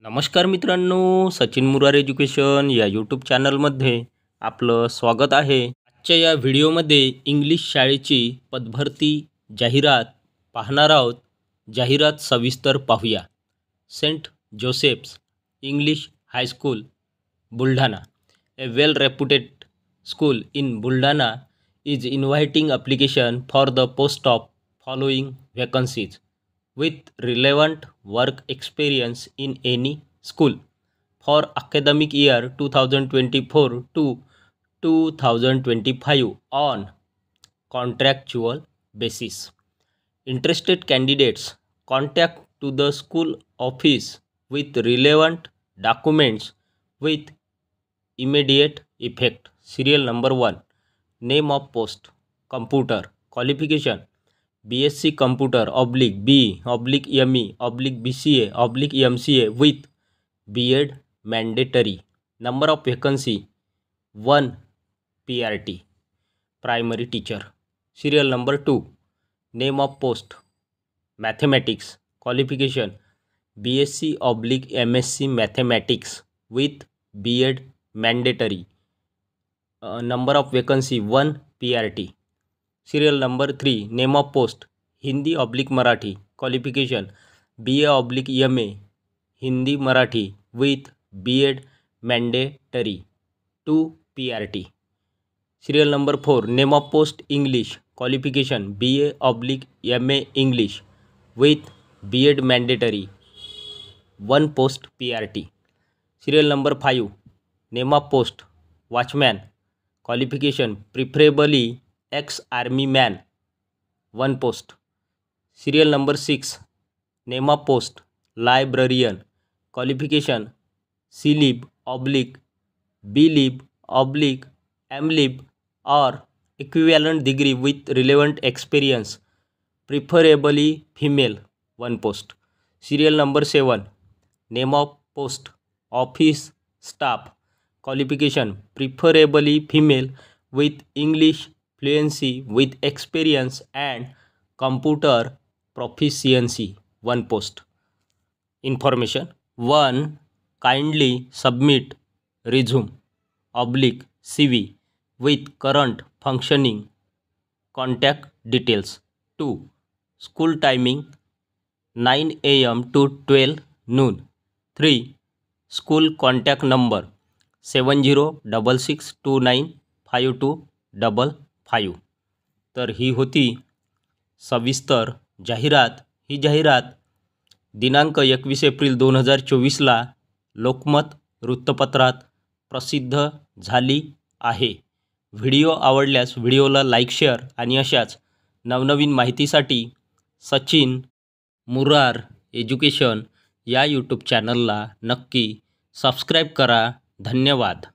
नमस्कार मित्रांनो, सचिन मुरार एज्युकेशन या यूट्यूब चॅनलमध्ये आपलं स्वागत आहे। आजच्या या व्हिडिओमध्ये इंग्लिश शाळेची पदभरती जाहिरात पाहणार आहोत। जाहिरात सविस्तर पाहूया। Saint Joseph's English high school Buldhana, a well reputed school in Buldhana is inviting application for the post of following vacancies with relevant work experience in any school for academic year 2024 to 2025 on contractual basis. Interested candidates contact to the school office with relevant documents with immediate effect. Serial number 1. Name of post, computer, qualification, BSc computer /BE/ME/BCA/MCA with B.Ed mandatory. Number of vacancy 1 PRT, primary teacher. Serial number 2. Name of post, mathematics, qualification, BSc/MSc mathematics with B.Ed mandatory. Number of vacancy 1 PRT. Serial number 3. Name of post, Hindi/Marathi, qualification, BA/MA Hindi Marathi with B.Ed mandatory 2 PRT. Serial number 4. Name of post, English, qualification, BA/MA English with B.Ed mandatory 1 post PRT. Serial number 5. Name of post, watchman, qualification, preferably ex-army man 1 post. Serial number 6. Name of post, librarian, qualification, C.Lib/B.Lib/M.Lib or equivalent degree with relevant experience, preferably female 1 post. Serial number 7. Name of post, office staff, qualification, preferably female with English fluency with experience and computer proficiency 1 post. Information 1. Kindly submit resume/CV with current functioning contact details. 2. School timing 9 AM to 12 noon. 3. School contact number 7066295255. तर ही होती सविस्तर जाहिरात। ही जाहिरात दिनांक 21 April 2024ला Lokmat वृत्तपत्रात प्रसिद्ध झाली आहे। व्हिडिओ आवडल्यास व्हिडिओला लाईक, शेअर आणि अशाच नवनवीन माहितीसाठी सचिन मुरार एज्युकेशन या यूट्यूब चॅनलला नक्की सबस्क्राईब करा। धन्यवाद।